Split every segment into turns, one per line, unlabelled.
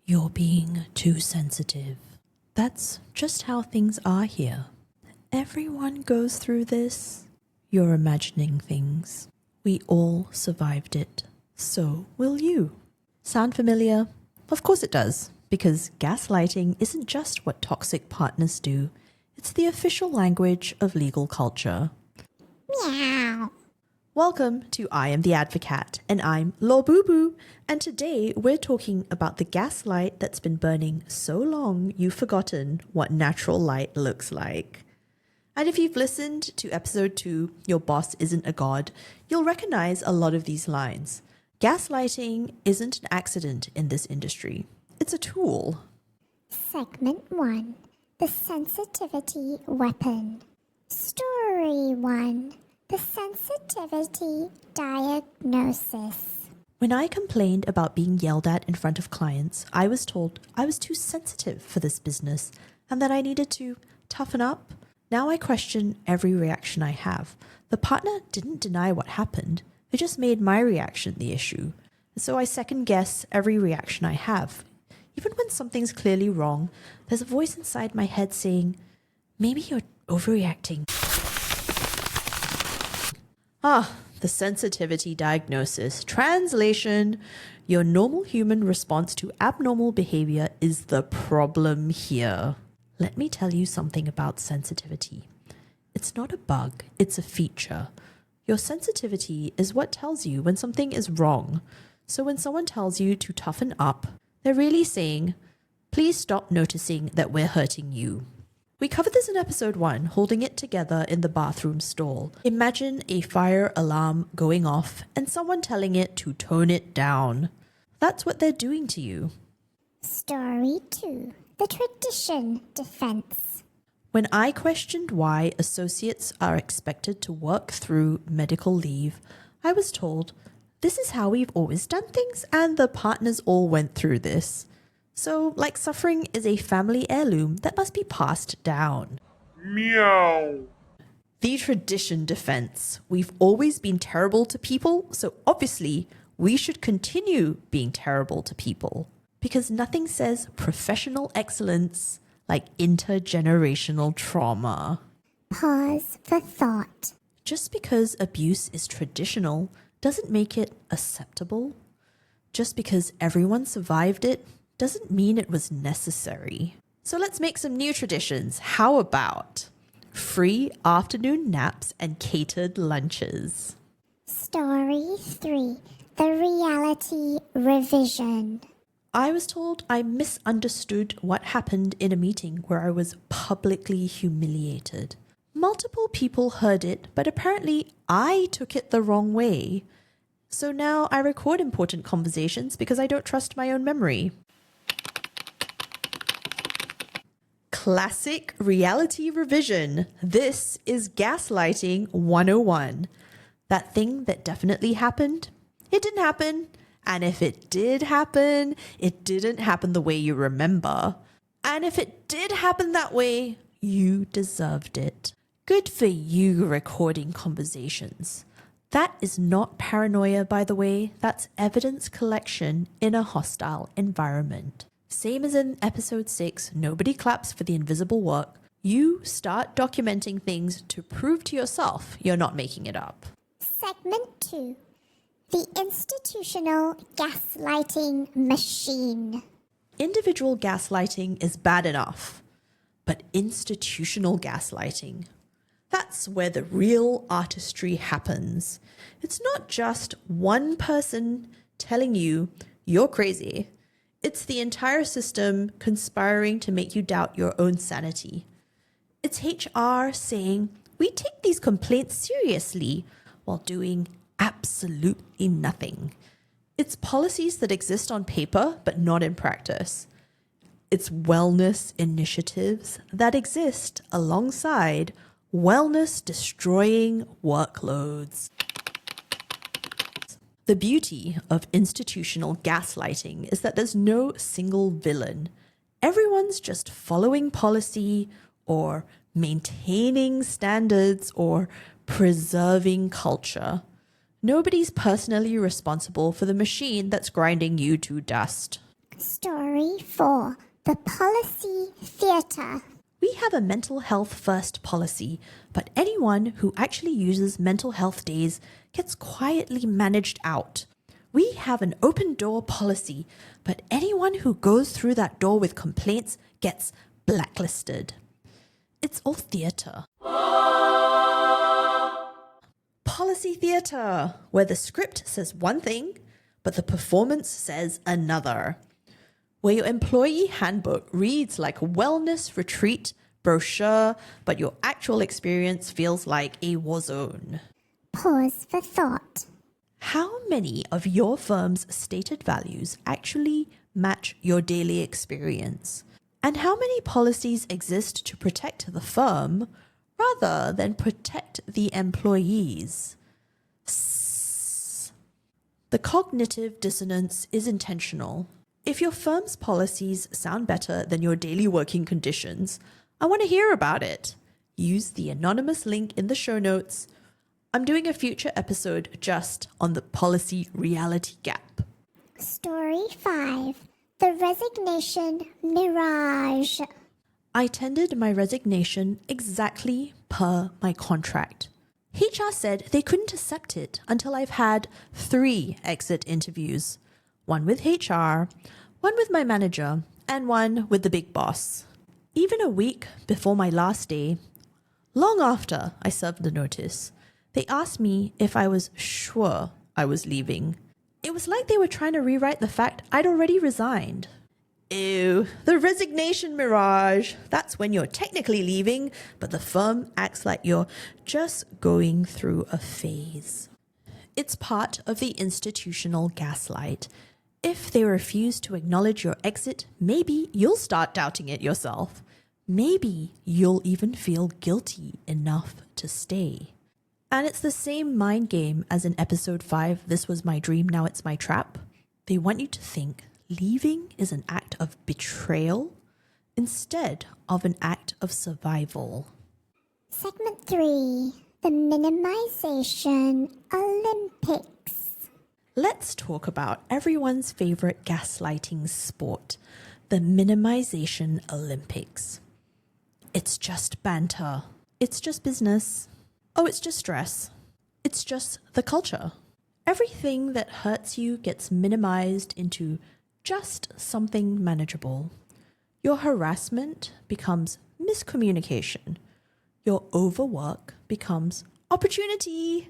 You're being too sensitive. That's just how things are here. Everyone goes through this. You're imagining things. We all survived it. So will you. Sound familiar? Of course it does, because gaslighting isn't just what toxic partners do. It's the official language of legal culture.
Meow.
Welcome to I Am The Advocat, and I'm LawBooBoo, and today we're talking about the gaslight that's been burning so long you've forgotten what natural light looks like. And if you've listened to episode 2, Your Boss Isn't a God, you'll recognize a lot of these lines. Gaslighting isn't an accident in this industry. It's a tool.
Segment 1. The Sensitivity Weapon. Story 1. The Sensitivity Diagnosis.
When I complained about being yelled at in front of clients, I was told I was too sensitive for this business and that I needed to toughen up. Now I question every reaction I have. The partner didn't deny what happened. It just made my reaction the issue. So I second guess every reaction I have. Even when something's clearly wrong, there's a voice inside my head saying, maybe you're overreacting. The sensitivity diagnosis. Translation: your normal human response to abnormal behavior is the problem here. Let me tell you something about sensitivity. It's not a bug, it's a feature. Your sensitivity is what tells you when something is wrong. So when someone tells you to toughen up, they're really saying, please stop noticing that we're hurting you. We covered this in episode 1, holding it together in the bathroom stall. Imagine a fire alarm going off and someone telling it to tone it down. That's what they're doing to you.
Story 2. The Tradition Defense.
When I questioned why associates are expected to work through medical leave, I was told, this is how we've always done things and the partners all went through this. So, like suffering is a family heirloom that must be passed down.
Meow.
The tradition defense. We've always been terrible to people, so obviously we should continue being terrible to people. Because nothing says professional excellence like intergenerational trauma.
Pause for thought.
Just because abuse is traditional doesn't make it acceptable. Just because everyone survived it doesn't mean it was necessary. So let's make some new traditions. How about free afternoon naps and catered lunches?
Story 3. The Reality Revision.
I was told I misunderstood what happened in a meeting where I was publicly humiliated. Multiple people heard it, but apparently I took it the wrong way. So now I record important conversations because I don't trust my own memory. Classic reality revision. This is Gaslighting 101. That thing that definitely happened, it didn't happen. And if it did happen, it didn't happen the way you remember. And if it did happen that way, you deserved it. Good for you recording conversations. That is not paranoia, by the way. That's evidence collection in a hostile environment. Same as in episode 6, nobody claps for the invisible work. You start documenting things to prove to yourself you're not making it up.
Segment 2. The Institutional Gaslighting Machine.
Individual gaslighting is bad enough, but institutional gaslighting, that's where the real artistry happens. It's not just one person telling you you're crazy. It's the entire system conspiring to make you doubt your own sanity. It's HR saying, we take these complaints seriously while doing absolutely nothing. It's policies that exist on paper but not in practice. It's wellness initiatives that exist alongside wellness-destroying workloads. The beauty of institutional gaslighting is that there's no single villain. Everyone's just following policy or maintaining standards or preserving culture. Nobody's personally responsible for the machine that's grinding you to dust.
Story Story 4. The Policy Theatre.
We have a mental health first policy, but anyone who actually uses mental health days gets quietly managed out. We have an open door policy, but anyone who goes through that door with complaints gets blacklisted. It's all theatre. Policy theatre, where the script says one thing, but the performance says another. Where your employee handbook reads like a wellness retreat brochure, but your actual experience feels like a war zone.
Pause for thought.
How many of your firm's stated values actually match your daily experience? And how many policies exist to protect the firm rather than protect the employees? The cognitive dissonance is intentional. If your firm's policies sound better than your daily working conditions, I want to hear about it. Use the anonymous link in the show notes. I'm doing a future episode just on the policy reality gap.
Story 5. The Resignation Mirage.
I tendered my resignation exactly per my contract. HR said they couldn't accept it until I've had 3 exit interviews. One with HR, one with my manager, and one with the big boss. Even a week before my last day, long after I served the notice, they asked me if I was sure I was leaving. It was like they were trying to rewrite the fact I'd already resigned. Ew, the resignation mirage. That's when you're technically leaving, but the firm acts like you're just going through a phase. It's part of the institutional gaslight. If they refuse to acknowledge your exit, maybe you'll start doubting it yourself. Maybe you'll even feel guilty enough to stay. And it's the same mind game as in episode 5, This Was My Dream, Now It's My Trap. They want you to think leaving is an act of betrayal instead of an act of survival.
Segment 3. The Minimization Olympics.
Let's talk about everyone's favorite gaslighting sport, the Minimization Olympics. It's just banter. It's just business. Oh, it's just stress. It's just the culture. Everything that hurts you gets minimized into just something manageable. Your harassment becomes miscommunication. Your overwork becomes opportunity.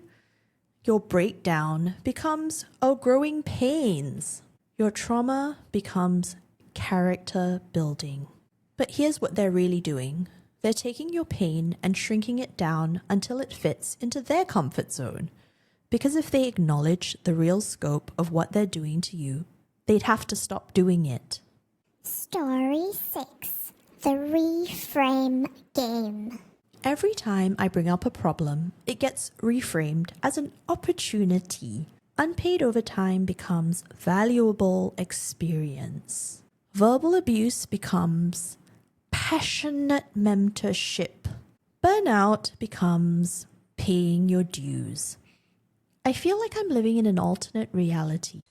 Your breakdown becomes outgrowing pains. Your trauma becomes character building. But here's what they're really doing. They're taking your pain and shrinking it down until it fits into their comfort zone. Because if they acknowledge the real scope of what they're doing to you, they'd have to stop doing it.
Story 6. The Reframe Game.
Every time I bring up a problem, it gets reframed as an opportunity. Unpaid overtime becomes valuable experience. Verbal abuse becomes passionate mentorship. Burnout becomes paying your dues. I feel like I'm living in an alternate reality.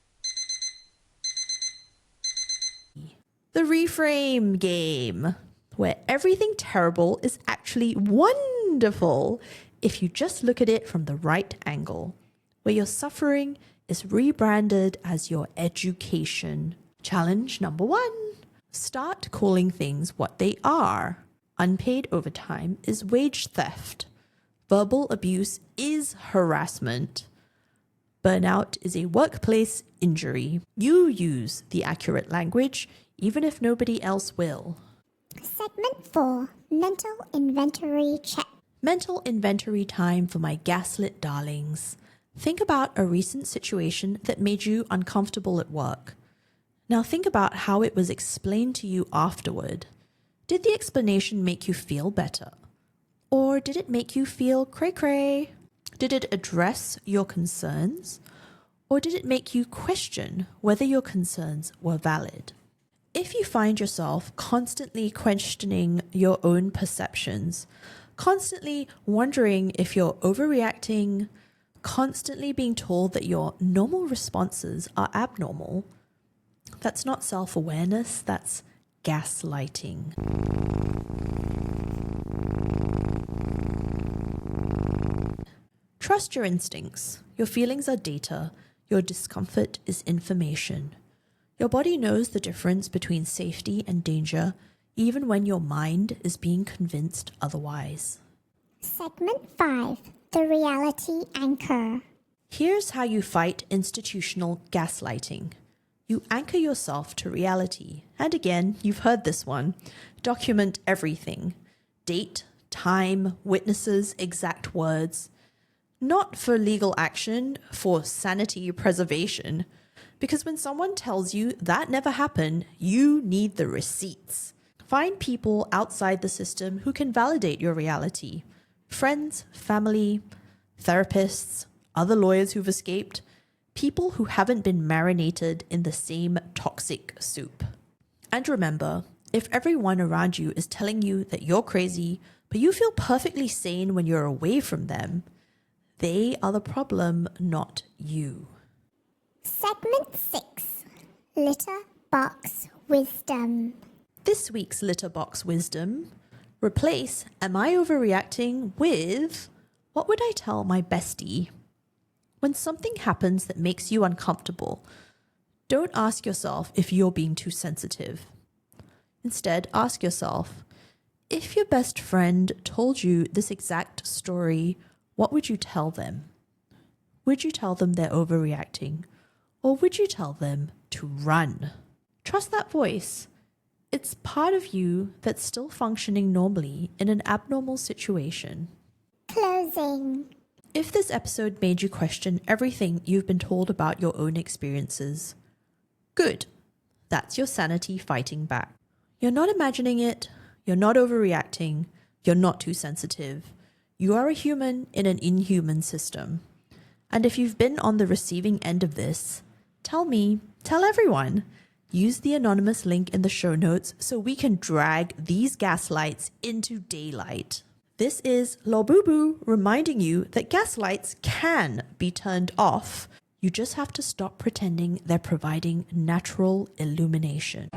The Reframe Game, where everything terrible is actually wonderful if you just look at it from the right angle, where your suffering is rebranded as your education. Challenge number 1. Start calling things what they are. Unpaid overtime is wage theft. Verbal abuse is harassment. Burnout is a workplace injury. You use the accurate language, even if nobody else will.
Segment 4. Mental Inventory Check.
Mental inventory time for my gaslit darlings. Think about a recent situation that made you uncomfortable at work. Now think about how it was explained to you afterward. Did the explanation make you feel better? Or did it make you feel cray-cray? Did it address your concerns? Or did it make you question whether your concerns were valid? If you find yourself constantly questioning your own perceptions, constantly wondering if you're overreacting, constantly being told that your normal responses are abnormal, That's not self-awareness, that's gaslighting. Trust your instincts. Your feelings are data. Your discomfort is information. Your body knows the difference between safety and danger, even when your mind is being convinced otherwise.
Segment 5. The reality anchor.
Here's how you fight institutional gaslighting. You anchor yourself to reality. And again, you've heard this one. Document everything. Date, time, witnesses, exact words. Not for legal action, for sanity preservation. Because when someone tells you that never happened, you need the receipts. Find people outside the system who can validate your reality. Friends, family, therapists, other lawyers who've escaped, people who haven't been marinated in the same toxic soup. And remember, if everyone around you is telling you that you're crazy, but you feel perfectly sane when you're away from them, they are the problem, not you.
Segment 6. Litterbox Wisdom.
This week's Litterbox Wisdom: replace "Am I overreacting?" with "What would I tell my bestie?" When something happens that makes you uncomfortable, don't ask yourself if you're being too sensitive. Instead, ask yourself, if your best friend told you this exact story, what would you tell them? Would you tell them they're overreacting? Or would you tell them to run? Trust that voice. It's part of you that's still functioning normally in an abnormal situation.
Closing.
If this episode made you question everything you've been told about your own experiences, good. That's your sanity fighting back. You're not imagining it. You're not overreacting. You're not too sensitive. You are a human in an inhuman system. And if you've been on the receiving end of this, tell me, tell everyone. Use the anonymous link in the show notes so we can drag these gaslights into daylight. This is LawBooBoo reminding you that gaslights can be turned off. You just have to stop pretending they're providing natural illumination.